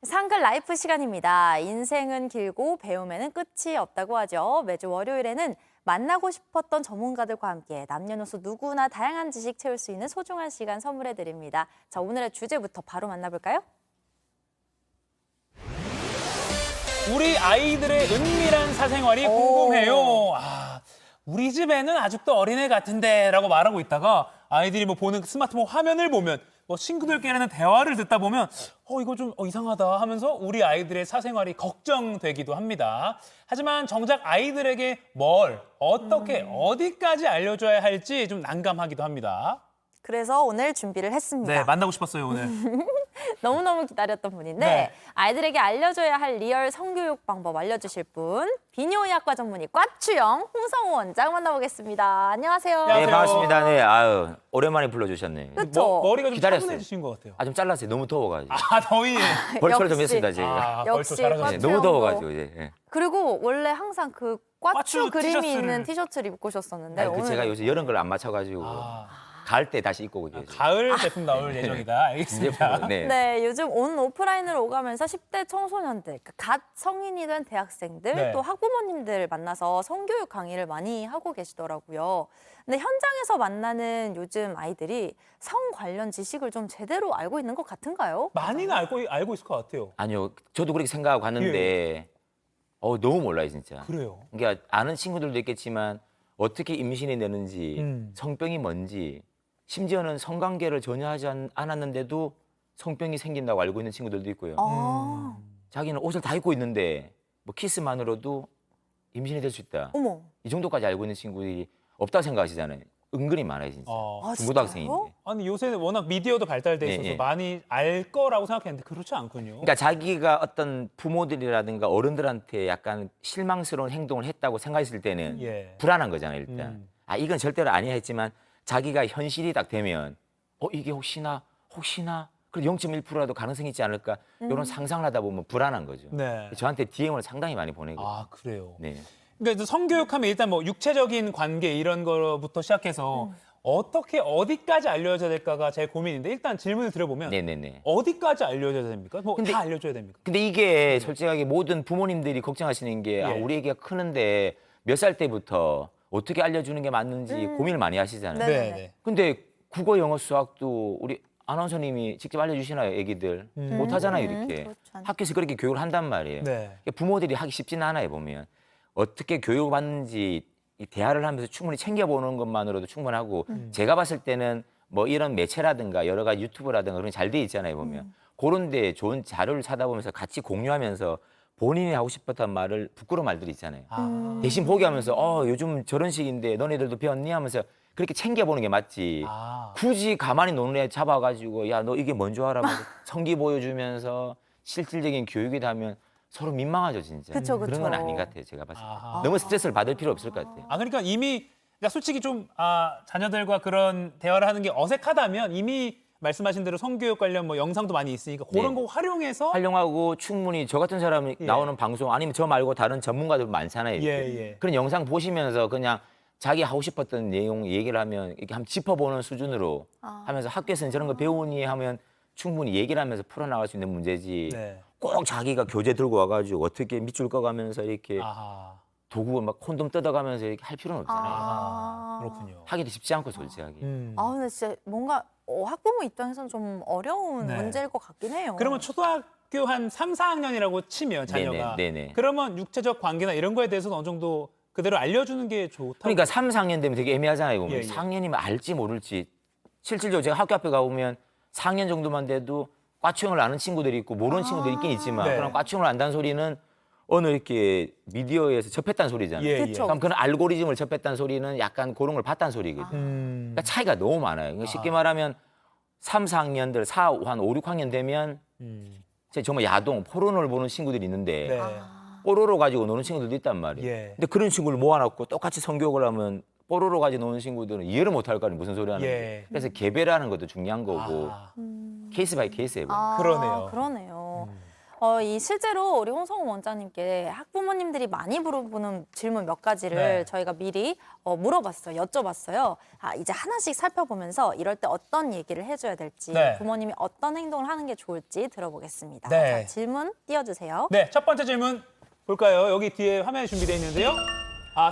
상글 라이프 시간입니다. 인생은 길고 배움에는 끝이 없다고 하죠. 매주 월요일에는 만나고 싶었던 전문가들과 함께 남녀노소 누구나 다양한 지식 채울 수 있는 소중한 시간 선물해 드립니다. 자, 오늘의 주제부터 바로 만나볼까요? 우리 아이들의 은밀한 사생활이 궁금해요. 우리 집에는 아직도 어린애 같은데 라고 말하고 있다가 아이들이 보는 스마트폰 화면을 보면 친구들끼리는 대화를 듣다 보면 이거 좀 이상하다 하면서 우리 아이들의 사생활이 걱정되기도 합니다. 하지만 정작 아이들에게 뭘, 어떻게, 어디까지 알려줘야 할지 좀 난감하기도 합니다. 그래서 오늘 준비를 했습니다. 네, 만나고 싶었어요, 오늘. 너무너무 기다렸던 분인데 네. 아이들에게 알려줘야 할 리얼 성교육 방법 알려주실 분 비뇨의학과 전문의 꽈추영 홍성우 원장 만나보겠습니다. 안녕하세요. 안녕하세요. 네, 반갑습니다. 네, 아유, 오랜만에 불러주셨네. 그쵸? 머리가 좀 기다렸어요. 차분해지신 것 같아요. 좀 잘랐어요. 너무 더워가지고. 더위. 벌초를 좀 역시. 했습니다, 제가. 역시 벌써 잘하셨네요. 꽈추 너무 형도. 더워가지고, 이제. 예. 그리고 원래 항상 그 꽈추 꽈추 그림이 티셔츠를. 있는 티셔츠를 입고 오셨었는데 아니, 그 오늘 제가 요새 여름 걸 안 맞춰가지고, 가을 때 다시 입고 오게. 가을 제품 나올 예정이다. 알겠습니다. 네. 네, 요즘 온 오프라인으로 오가면서 10대 청소년들, 갓 성인이 된 대학생들, 네. 또 학부모님들 만나서 성교육 강의를 많이 하고 계시더라고요. 근데 현장에서 만나는 요즘 아이들이 성 관련 지식을 좀 제대로 알고 있는 것 같은가요? 많이는 알고 있을 것 같아요. 아니요, 저도 그렇게 생각하고 갔는데, 너무 몰라요, 진짜. 그래요. 그러니까 아는 친구들도 있겠지만, 어떻게 임신이 되는지, 성병이 뭔지, 심지어는 성관계를 전혀 하지 않았는데도 성병이 생긴다고 알고 있는 친구들도 있고요. 아, 자기는 옷을 다 입고 있는데, 키스만으로도 임신이 될 수 있다. 어머. 이 정도까지 알고 있는 친구들이 없다고 생각하시잖아요. 은근히 많아요, 진짜. 아, 중고등학생인데. 진짜요? 아니 요새 워낙 미디어도 발달돼 있어서 예, 예. 많이 알 거라고 생각했는데 그렇지 않군요. 그러니까 자기가 어떤 부모들이라든가 어른들한테 약간 실망스러운 행동을 했다고 생각했을 때는 예. 불안한 거잖아요, 일단. 이건 절대로 아니야 했지만 자기가 현실이 딱 되면 이게 혹시나 그래도 0.1%라도 가능성이 있지 않을까 이런 상상을 하다 보면 불안한 거죠. 네. 저한테 DM을 상당히 많이 보내고. 그래요. 네. 그러니까 이제 성교육하면 일단 육체적인 관계 이런 거부터 시작해서 어떻게 어디까지 알려줘야 될까가 제일 고민인데 일단 질문을 드려보면 네네네. 어디까지 알려줘야 됩니까? 근데- 다 알려줘야 됩니까? 근데 이게 솔직하게 모든 부모님들이 걱정하시는 게 예. 우리 애기가 크는데 몇 살 때부터 어떻게 알려주는 게 맞는지 고민을 많이 하시잖아요. 네. 근데 국어, 영어, 수학도 우리 아나운서님이 직접 알려주시나요, 애기들? 못 하잖아요, 이렇게. 그렇죠. 학교에서 그렇게 교육을 한단 말이에요. 네. 그러니까 부모들이 하기 쉽지는 않아요, 보면. 어떻게 교육을 받는지 이 대화를 하면서 충분히 챙겨보는 것만으로도 충분하고 제가 봤을 때는 이런 매체라든가 여러 가지 유튜브라든가 그런 게 잘 돼 있잖아요, 보면. 그런 데 좋은 자료를 찾아보면서 같이 공유하면서 본인이 하고 싶었던 말을 부끄러운 말들이 있잖아요. 대신 보게 하면서 요즘 저런 식인데 너네들도 배웠니? 하면서 그렇게 챙겨보는 게 맞지. 굳이 가만히 노는 애 잡아가지고 야, 너 이게 뭔 줄 알아? 성기 보여주면서 실질적인 교육이다 하면 서로 민망하죠, 진짜. 그쵸, 그런 건 그쵸. 아닌 것 같아요, 제가 봤을 때. 아하. 너무 스트레스를 받을 필요 없을 것 같아요. 그러니까 이미 그러니까 솔직히 좀 자녀들과 그런 대화를 하는 게 어색하다면 이미 말씀하신 대로 성교육 관련 영상도 많이 있으니까 그런 네. 거 활용해서 활용하고 충분히 저 같은 사람이 나오는 방송 아니면 저 말고 다른 전문가들 많잖아요. 이렇게. 예. 그런 영상 보시면서 그냥 자기 하고 싶었던 내용 얘기를 하면 이렇게 한번 짚어보는 수준으로 하면서 학교에서는 저런 거 배우니 하면 충분히 얘기를 하면서 풀어나갈 수 있는 문제지. 네. 꼭 자기가 교재 들고 와가지고 어떻게 밑줄 꺼가면서 이렇게 도구 콘돔 뜯어가면서 이렇게 할 필요는 없잖아요. 그렇군요. 하기도 쉽지 않고 솔직하게. 근데 진짜 뭔가 학부모 입장에서는 좀 어려운 네. 문제일 것 같긴 해요. 그러면 초등학교 한 3, 4학년이라고 치면 자녀가 네네. 그러면 육체적 관계나 이런 거에 대해서는 어느 정도 그대로 알려주는 게 좋다고. 그러니까 3, 4학년 되면 되게 애매하잖아요. 보면 예. 4학년이면 알지 모를지. 실질적으로 제가 학교 앞에 가보면 4학년 정도만 돼도 과추형을 아는 친구들이 있고 모르는 친구들이 있긴 있지만 네. 그럼 과추형을 안다는 소리는 어느 이렇게 미디어에서 접했다는 소리잖아요. 예. 그쵸. 그럼 그런 알고리즘을 접했다는 소리는 약간 그런 걸 봤다는 소리거든요. 그러니까 차이가 너무 많아요. 그러니까 쉽게 말하면 3, 4학년들, 한 5, 6학년 되면 정말 야동, 포르노를 보는 친구들이 있는데 네. 뽀로로 가지고 노는 친구들도 있단 말이에요. 예. 근데 그런 친구를 모아놓고 똑같이 성교육을 하면 뽀로로 가지고 노는 친구들은 이해를 못할 거 아니에요. 무슨 소리 하는지. 예. 그래서 개별하는 것도 중요한 거고 케이스 바이 케이스예요. 그러네요. 그러네요. 이 실제로 우리 홍성우 원장님께 학부모님들이 많이 물어보는 질문 몇 가지를 네. 저희가 미리 물어봤어요. 여쭤봤어요. 이제 하나씩 살펴보면서 이럴 때 어떤 얘기를 해줘야 될지 네. 부모님이 어떤 행동을 하는 게 좋을지 들어보겠습니다. 네. 자, 질문 띄워주세요. 네, 첫 번째 질문 볼까요? 여기 뒤에 화면에 준비되어 있는데요.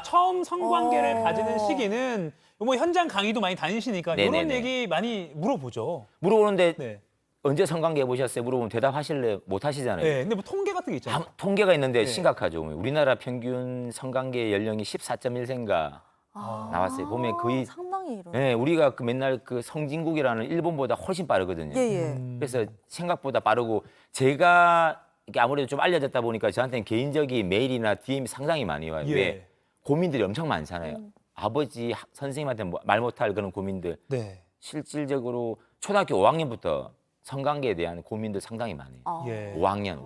처음 성관계를 가지는 시기는 뭐 현장 강의도 많이 다니시니까 이런 네네네. 얘기 많이 물어보죠. 물어보는데 네. 언제 성관계 해보셨어요? 물어보면 대답하실래 못 하시잖아요. 네, 근데 뭐 통계 같은 게 있잖아요. 통계가 있는데 네. 심각하죠. 우리나라 평균 성관계 연령이 14.1세인가 나왔어요. 보면 거의 상당히 이런. 네, 우리가 그 맨날 그 성진국이라는 일본보다 훨씬 빠르거든요. 예. 그래서 생각보다 빠르고 제가 이게 아무래도 좀 알려졌다 보니까 저한테는 개인적인 메일이나 DM이 상당히 많이 와요. 예. 왜? 고민들이 엄청 많잖아요. 아버지, 선생님한테 말 못할 그런 고민들. 네. 실질적으로 초등학교 5학년부터 성관계에 대한 고민들 상당히 많아요. 예. 5학년.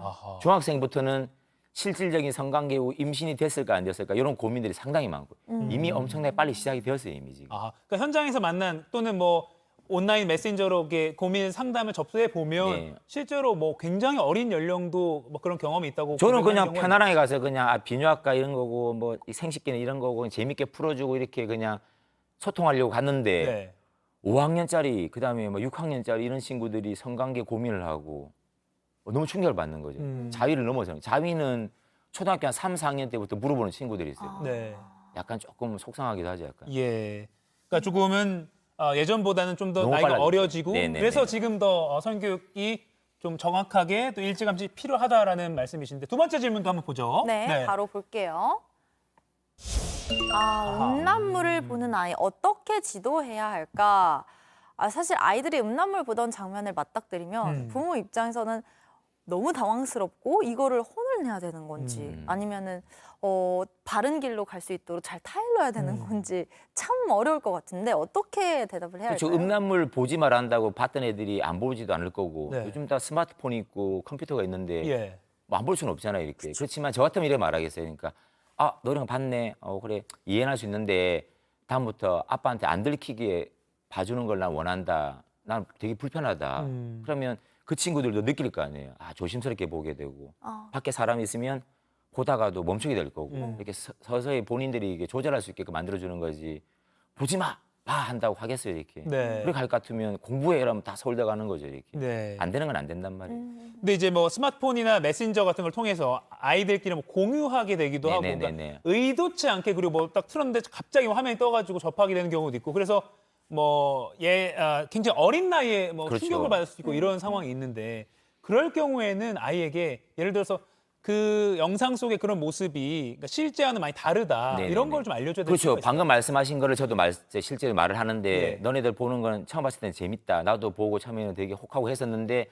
아하. 중학생부터는 실질적인 성관계 후 임신이 됐을까 안 됐을까 이런 고민들이 상당히 많고 이미 엄청나게 빨리 시작이 되었어요 이미 지금. 그러니까 현장에서 만난 또는 뭐 온라인 메신저로 이렇게 고민 상담을 접수해 보면 네. 실제로 뭐 굉장히 어린 연령도 뭐 그런 경험이 있다고. 저는 고백하는 그냥 경우가 편안하게 가서 그냥 비뇨학과 이런 거고 뭐 생식기는 이런 거고 재밌게 풀어주고 이렇게 그냥 소통하려고 갔는데 네. 5학년짜리 그다음에 뭐 6학년짜리 이런 친구들이 성관계 고민을 하고 너무 충격을 받는 거죠. 자위를 넘어서는. 자위는 초등학교 한 3, 4학년 때부터 물어보는 친구들이 있어요. 네. 약간 조금 속상하기도 하죠. 약간. 예. 그러니까 조금은 예전보다는 좀 더 너무 나이가 빨라졌죠. 어려지고 네네네. 그래서 지금 더 성교육이 좀 정확하게 또 일찌감치 필요하다라는 말씀이신데 두 번째 질문도 한번 보죠. 네, 바로 볼게요. 음란물을 보는 아이 어떻게 지도해야 할까? 사실 아이들이 음란물 보던 장면을 맞닥뜨리면 부모 입장에서는 너무 당황스럽고 이거를 혼을 내야 되는 건지 아니면은 바른 길로 갈 수 있도록 잘 타일러야 되는 건지 참 어려울 것 같은데 어떻게 대답을 해야 그렇죠. 할까요? 음란물 보지 말아 한다고 봤던 애들이 안 보지도 않을 거고 네. 요즘 다 스마트폰이 있고 컴퓨터가 있는데 예. 뭐 안 볼 수는 없잖아요 이렇게. 그렇지만 저 같으면 이래 말하겠어요. 그러니까 너랑 봤네. 그래 이해는 할 수 있는데 다음부터 아빠한테 안 들키게 봐주는 걸 난 원한다. 난 되게 불편하다. 그러면 그 친구들도 느낄 거 아니에요. 조심스럽게 보게 되고 밖에 사람이 있으면 보다가도 멈추게 될 거고 이렇게 서서히 본인들이 이게 조절할 수 있게끔 만들어주는 거지. 보지 마, 봐 한다고 하겠어요 이렇게. 네. 그렇게 할 것 같으면 공부해 이러면 다 서울대 가는 거죠 이렇게. 네. 안 되는 건 안 된단 말이에요. 근데 이제 뭐 스마트폰이나 메신저 같은 걸 통해서 아이들끼리 뭐 공유하게 되기도 하고 그러니까 네네네네. 의도치 않게 그리고 뭐 딱 틀었는데 갑자기 화면이 떠가지고 접하게 되는 경우도 있고 그래서 뭐 굉장히 어린 나이에 뭐 그렇죠. 충격을 받을 수 있고 이런 상황이 있는데 그럴 경우에는 아이에게 예를 들어서 그 영상 속의 그런 모습이 그러니까 실제와는 많이 다르다 네네네. 이런 걸 좀 알려줘야 될 그렇죠. 필요가 있어요. 방금 말씀하신 거를 저도 실제로 말을 하는데 예. 너네들 보는 건 처음 봤을 때는 재밌다. 나도 보고 처음에는 되게 혹하고 했었는데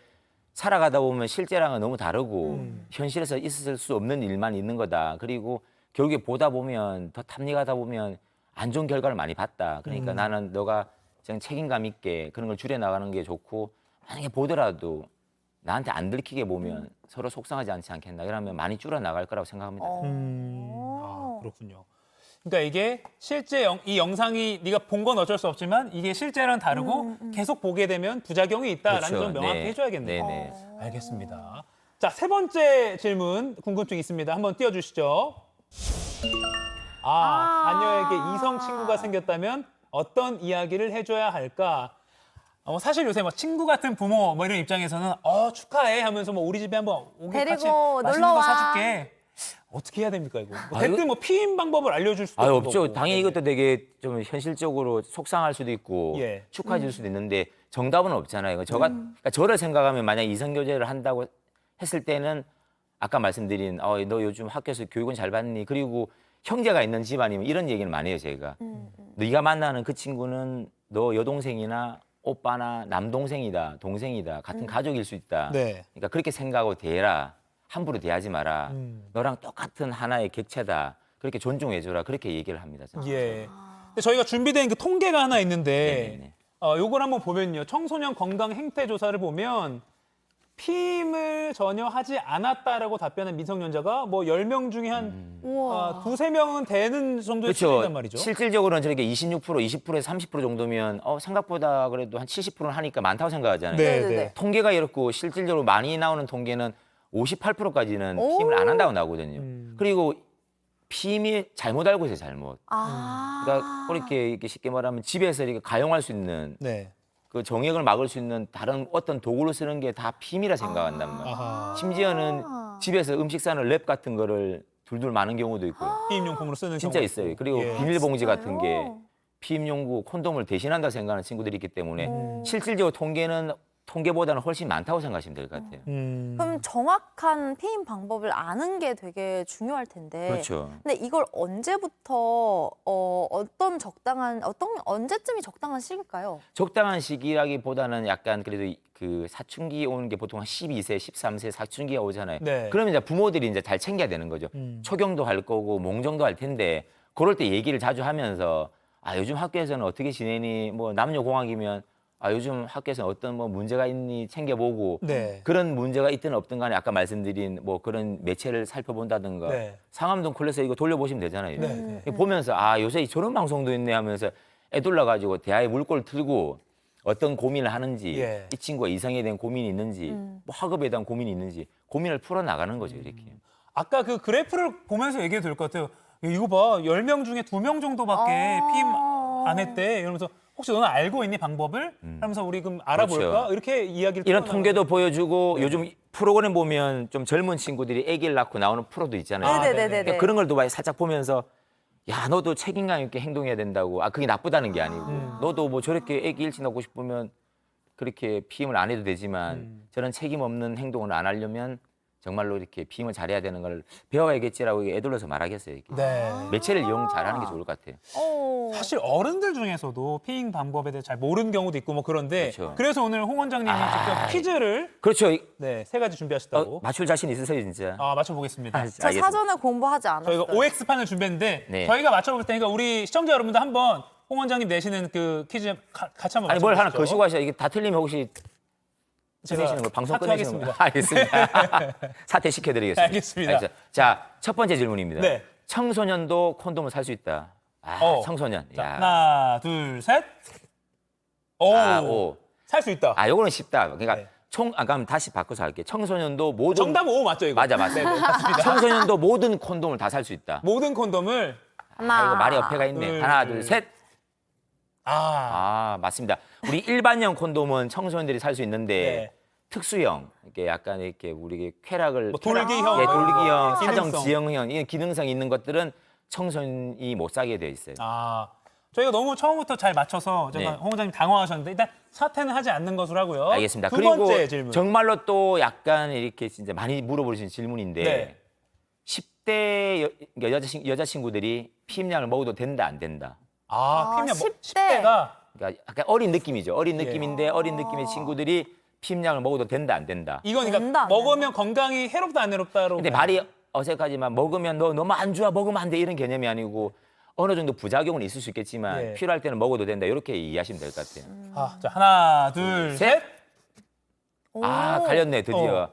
살아가다 보면 실제랑은 너무 다르고 현실에서 있을 수 없는 일만 있는 거다. 그리고 결국에 보다 보면 더 탐닉하다 보면 안 좋은 결과를 많이 봤다. 그러니까 나는 너가 그냥 책임감 있게 그런 걸 줄여나가는 게 좋고 만약에 보더라도 나한테 안 들키게 보면 서로 속상하지 않지 않겠나. 이러면 많이 줄여나갈 거라고 생각합니다. 그렇군요. 그러니까 이게 실제 이 영상이 네가 본 건 어쩔 수 없지만 이게 실제랑 다르고 계속 보게 되면 부작용이 있다라는 그렇죠. 점 명확히 네. 해줘야겠네요. 네네. 알겠습니다. 자, 세 번째 질문 궁금증 있습니다. 한번 띄워주시죠. 자녀에게 이성 친구가 생겼다면 어떤 이야기를 해줘야 할까? 사실 요새 뭐 친구 같은 부모 뭐 이런 입장에서는 축하해 하면서 뭐 우리 집에 한번 오게 데리고 같이 맛있는 놀러 거 와. 사줄게. 어떻게 해야 됩니까 이거? 뭐 아, 댓글 이거- 뭐 피임 방법을 알려줄 수도 없죠. 없고. 당연히 이것도 되게 좀 현실적으로 속상할 수도 있고 예. 축하해 줄 수도 있는데 정답은 없잖아요. 그러니까 저를 생각하면 만약 이성 교제를 한다고 했을 때는 아까 말씀드린 너 요즘 학교에서 교육은 잘 받니? 그리고 형제가 있는 집안이면 이런 얘기는 많이 해요, 제가. 네가 만나는 그 친구는 너 여동생이나 오빠나 남동생이다, 동생이다, 같은 가족일 수 있다. 네. 그러니까 그렇게 생각하고 대해라. 함부로 대하지 마라. 너랑 똑같은 하나의 객체다. 그렇게 존중해줘라. 그렇게 얘기를 합니다. 저는. 예. 근데 저희가 준비된 그 통계가 하나 있는데 네네네. 요걸 한번 보면요. 청소년 건강 행태 조사를 보면 피임을 전혀 하지 않았다라고 답변한 미성년자가 뭐 10명 중에 한 우와. 두세 명은 되는 정도의 수준이란 그렇죠. 말이죠. 실질적으로는 저렇게 26%, 20%에서 30% 정도면 생각보다 그래도 한 70%는 하니까 많다고 생각하잖아요. 네, 네네네. 네. 통계가 이렇고 실질적으로 많이 나오는 통계는 58%까지는 오. 피임을 안 한다고 나오거든요. 그리고 피임이 잘못 알고 있어요, 잘못. 아. 그러니까 이렇게 쉽게 말하면 집에서 이렇게 가용할 수 있는 네. 그 정액을 막을 수 있는 다른 어떤 도구를 쓰는 게 다 피임이라 생각한단 말이에요. 아하. 심지어는 집에서 음식 싸는 랩 같은 거를 둘둘 마는 경우도 있고요. 피임용품으로 쓰는 진짜 경우도 있어요. 있고. 그리고 예. 비닐봉지 같은 게 진짜요? 피임용구 콘돔을 대신한다 생각하는 친구들이 있기 때문에 오. 실질적으로 통계보다는 훨씬 많다고 생각하시면 될 것 같아요. 그럼 정확한 피임 방법을 아는 게 되게 중요할 텐데. 그렇죠. 근데 이걸 언제부터 언제쯤이 적당한 시기일까요? 적당한 시기라기보다는 약간 그래도 그 사춘기 오는 게 보통 한 12세, 13세 사춘기가 오잖아요. 네. 그러면 이제 부모들이 이제 잘 챙겨야 되는 거죠. 초경도 할 거고 몽정도 할 텐데 그럴 때 얘기를 자주 하면서 요즘 학교에서는 어떻게 지내니? 뭐 남녀공학이면 요즘 학교에서 어떤 뭐 문제가 있니 챙겨보고 네. 그런 문제가 있든 없든 간에 아까 말씀드린 뭐 그런 매체를 살펴본다든가 네. 상암동 콜레서 이거 돌려보시면 되잖아요. 네, 네. 보면서 요새 저런 방송도 있네 하면서 애둘러 가지고 대화의 물꼬를 틀고 어떤 고민을 하는지 예. 이 친구가 이성에 대한 고민이 있는지 뭐 학업에 대한 고민이 있는지 고민을 풀어나가는 거죠 이렇게. 아까 그 그래프를 보면서 얘기해도 될 것 같아요. 야, 이거 봐. 10명 중에 2명 정도밖에 피임 안 했대. 이러면서 혹시 너는 알고 있니 방법을? 하면서 우리 그럼 알아볼까? 그렇죠. 이렇게 이야기를 이런 풀어나가는 통계도 보여주고 요즘 프로그램 보면 좀 젊은 친구들이 아기를 낳고 나오는 프로도 있잖아요. 네네네네. 그러니까 그런 걸 또 살짝 보면서 야 너도 책임감 있게 행동해야 된다고. 그게 나쁘다는 게 아니고 너도 뭐 저렇게 아기 일찍 낳고 싶으면 그렇게 피임을 안 해도 되지만 저런 책임 없는 행동을 안 하려면 정말로 이렇게 피임을 잘해야 되는 걸 배워야겠지라고 애둘러서 말하겠어요. 이렇게. 네. 매체를 이용 잘하는 게 좋을 것 같아요. 사실 어른들 중에서도 피임 방법에 대해 잘 모르는 경우도 있고 뭐 그런데 그렇죠. 그래서 오늘 홍 원장님이 직접 퀴즈를 그렇죠. 네, 3가지 준비하셨다고. 맞출 자신 있으세요 진짜? 맞춰보겠습니다. 저 알겠습니다. 사전에 공부하지 않았어요. 저희가 OX판을 준비했는데 네. 저희가 맞춰볼 테니까 우리 시청자 여러분들 한번 홍 원장님 내시는 그 퀴즈 같이 한번 아니 뭘 하나 맞춰보시죠. 거시고 하셔. 이게 다 틀리면 혹시 제가 끝내시는 거 방송 끝내시는 거 사퇴하겠습니다. 알겠습니다. 사퇴 시켜드리겠습니다. 알겠습니다. 자, 첫 번째 질문입니다. 네. 청소년도 콘돔을 살 수 있다. 청소년. 자, 야. 하나, 둘, 셋. 오. 오. 살 수 있다. 요거는 쉽다. 그러니까 네. 그럼 다시 바꿔서 할게. 청소년도 모든 정답 5 맞죠, 이거? 맞아. 네, 네, 맞습니다. 청소년도 모든 콘돔을 다 살 수 있다. 모든 콘돔을 이거 말이 어폐가 있네. 둘, 하나, 둘, 셋. 아, 맞습니다. 우리 일반형 콘돔은 청소년들이 살 수 있는데 네. 특수형, 이렇게 약간 이렇게 우리 쾌락을 뭐 돌기형, 예, 돌기형, 기능성. 사정 지형형, 이 기능성 있는 것들은 청소년이 못 사게 돼 있어요. 저희가 너무 처음부터 잘 맞춰서 잠깐 네. 홍 원장님 당황하셨는데 일단 사퇴는 하지 않는 것으로 하고요. 알겠습니다. 두 그리고 번째 질문. 정말로 또 약간 이렇게 진짜 많이 물어보시는 질문인데 네. 10대 여자친구들이 피임약을 먹어도 된다 안 된다. 피임약 10대. 10대가 그러니까 약간 어린 느낌이죠. 어린 예. 느낌인데 어린 느낌의 친구들이 피임약을 먹어도 된다 안 된다. 이건 된다, 그러니까 안 먹으면 건강이 해롭다 안 해롭다로. 근데 말이 어색하지만 먹으면 너 너무 안 좋아 먹으면 안 돼 이런 개념이 아니고 어느 정도 부작용은 있을 수 있겠지만 예. 필요할 때는 먹어도 된다 이렇게 이해하시면 될 것 같아요. 자, 하나, 둘, 셋. 갈렸네 드디어.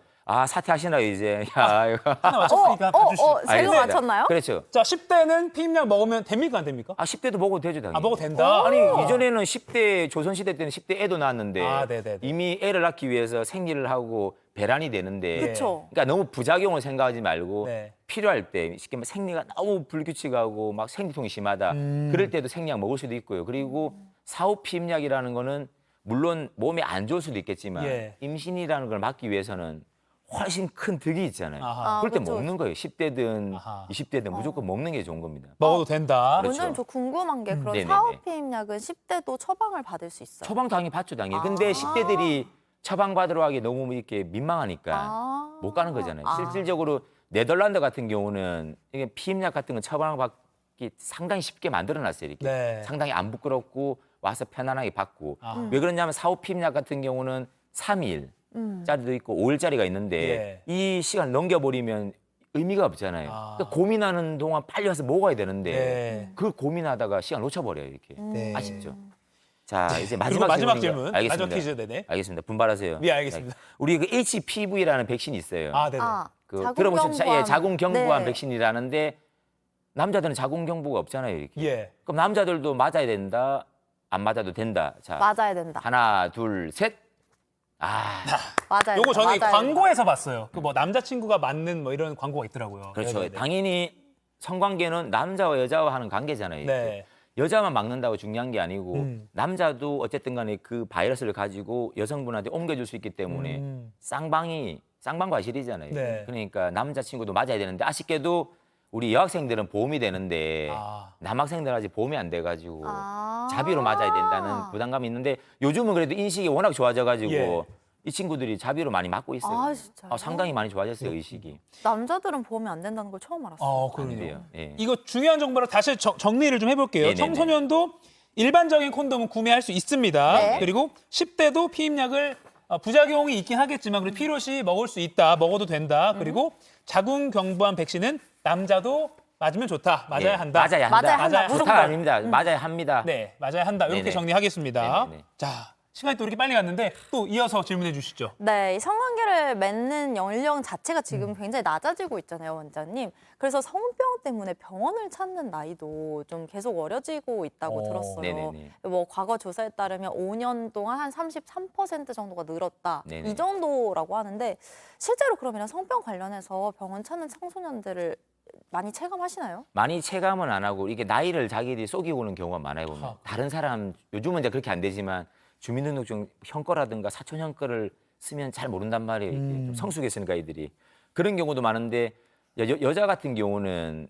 사퇴하시나요 이제? 야, 이거. 하나 맞췄으니까 봐주시죠. 제가 알겠습니다. 맞췄나요? 그렇죠. 자, 10대는 피임약 먹으면 됩니까 안 됩니까? 10대도 먹어도 되죠 당연히. 먹어도 된다. 아니 이전에는 10대 조선시대 때는 10대 애도 낳았는데 네네네. 이미 애를 낳기 위해서 생리를 하고 배란이 되는데 그쵸. 그러니까 너무 부작용을 생각하지 말고 네. 필요할 때 쉽게 말하면 생리가 너무 불규칙하고 막 생리통이 심하다 그럴 때도 생리약 먹을 수도 있고요. 그리고 사후 피임약이라는 거는 물론 몸에 안 좋을 수도 있겠지만 예. 임신이라는 걸 막기 위해서는 훨씬 큰 득이 있잖아요. 아하. 그럴 때 그쵸. 먹는 거예요. 10대든 아하. 20대든 무조건 먹는 게 좋은 겁니다. 먹어도 된다. 그렇죠. 원장님 저 궁금한 게 그런 네네네. 사후 피임약은 10대도 처방을 받을 수 있어요? 처방 당연히 받죠 당연히. 근데 10대들이 처방 받으러 가기 너무 이렇게 민망하니까 못 가는 거잖아요. 실질적으로 네덜란드 같은 경우는 이게 피임약 같은 건 처방받기 상당히 쉽게 만들어놨어요. 이렇게 네. 상당히 안 부끄럽고 와서 편안하게 받고 왜 그러냐면 사후 피임약 같은 경우는 3일 짜리도 있고 5일짜리가 있는데 이 시간을 넘겨버리면 의미가 없잖아요. 그러니까 고민하는 동안 빨리 와서 먹어야 되는데 네. 그 고민하다가 시간 놓쳐버려요 이렇게. 네. 아쉽죠. 자, 이제 그리고 마지막 마지막 질문인가- 질문. 알겠습니다. 마지막 퀴즈. 네네. 알겠습니다. 분발하세요. 네, 알겠습니다. 우리 그 HPV라는 백신이 있어요. 아, 네네. 그 들어보셨죠? 예, 자궁경부암 네. 백신이라는데 남자들은 자궁경부가 없잖아요. 이렇게. 예. 그럼 남자들도 맞아야 된다, 안 맞아도 된다. 자, 맞아야 된다. 하나, 둘, 셋. 아, 맞아야 요거 된다. 저는 맞아야 광고에서 봤어요. 그 뭐 남자친구가 맞는 뭐 이런 광고가 있더라고요. 그렇죠. 네네네. 당연히 성관계는 남자와 여자와 하는 관계잖아요. 이게. 네. 여자만 막는다고 중요한 게 아니고 남자도 어쨌든 간에 그 바이러스를 가지고 여성분한테 옮겨줄 수 있기 때문에 쌍방과실이잖아요. 네. 그러니까 남자친구도 맞아야 되는데 아쉽게도 우리 여학생들은 보험이 되는데 아. 남학생들은 아직 보험이 안 돼가지고 아. 자비로 맞아야 된다는 부담감이 있는데 요즘은 그래도 인식이 워낙 좋아져가지고 예. 이 친구들이 자비로 많이 맞고 있어요. 아, 진짜요? 상당히 많이 좋아졌어요, 의식이. 남자들은 보험이 안 된다는 걸 처음 알았어요. 그러네요. 아니래요. 예. 이거 중요한 정보라 다시 정리를 좀 해볼게요. 네네네. 청소년도 일반적인 콘돔은 구매할 수 있습니다. 네. 그리고 10대도 피임약을 부작용이 있긴 하겠지만 그리고 필요시 먹을 수 있다, 먹어도 된다. 그리고 자궁경부암 백신은 남자도 맞으면 좋다, 맞아야 예, 한다. 맞아야 한다. 맞아야 한다. 무조건. 좋다가 아닙니다. 맞아야 합니다. 네, 맞아야 한다. 이렇게 네네. 정리하겠습니다. 네네네. 자, 시간이 또 이렇게 빨리 갔는데 또 이어서 질문해 주시죠. 네, 이 성관계를 맺는 연령 자체가 지금 굉장히 낮아지고 있잖아요, 원장님. 그래서 성병 때문에 병원을 찾는 나이도 좀 계속 어려지고 있다고 들었어요. 네네네. 뭐 과거 조사에 따르면 5년 동안 한 33% 정도가 늘었다. 네네. 이 정도라고 하는데 실제로 그러면 성병 관련해서 병원 찾는 청소년들을 많이 체감하시나요? 많이 체감은 안 하고 이게 나이를 자기들이 속이고 오는 경우가 많아요 보면. 아. 다른 사람 요즘은 이제 그렇게 안 되지만 주민등록증 형거라든가 사촌 형거를 쓰면 잘 모른단 말이에요. 이게 좀 성숙했으니까 이들이 그런 경우도 많은데 여자 같은 경우는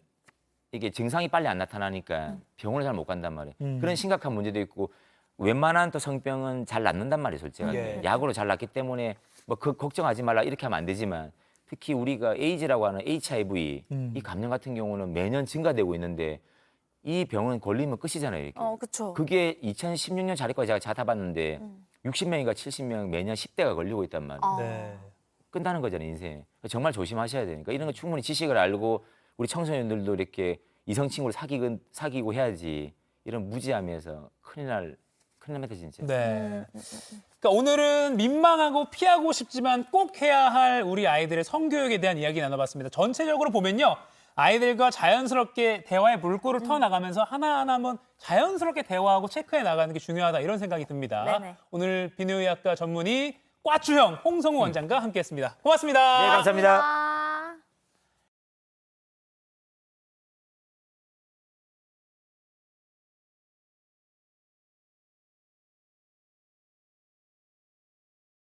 이게 증상이 빨리 안 나타나니까 병원을 잘 못 간단 말이에요. 그런 심각한 문제도 있고 웬만한 또 성병은 잘 낫는단 말이에요, 솔직하게. 예. 약으로 잘 낫기 때문에 뭐 그 걱정하지 말라 이렇게 하면 안 되지만 특히 우리가 에이즈라고 하는 HIV 이 감염 같은 경우는 매년 증가되고 있는데 이 병은 걸리면 끝이잖아요. 이렇게. 그렇죠. 그게 2016년 자리까지 제가 찾아봤는데 60명인가 70명 매년 10대가 걸리고 있단 말이에요. 네. 끝나는 거잖아요, 인생. 정말 조심하셔야 되니까 이런 거 충분히 지식을 알고 우리 청소년들도 이렇게 이성 친구를 사귀고 해야지 이런 무지함에서 큰일 납니다, 진짜. 네. 그러니까 오늘은 민망하고 피하고 싶지만 꼭 해야 할 우리 아이들의 성교육에 대한 이야기 나눠봤습니다. 전체적으로 보면요. 아이들과 자연스럽게 대화의 물꼬를 터나가면서 하나하나 한번 자연스럽게 대화하고 체크해 나가는 게 중요하다 이런 생각이 듭니다. 네네. 오늘 비뇨의학과 전문의 꽈추형 홍성우 원장과 함께했습니다. 고맙습니다. 네, 감사합니다. 아.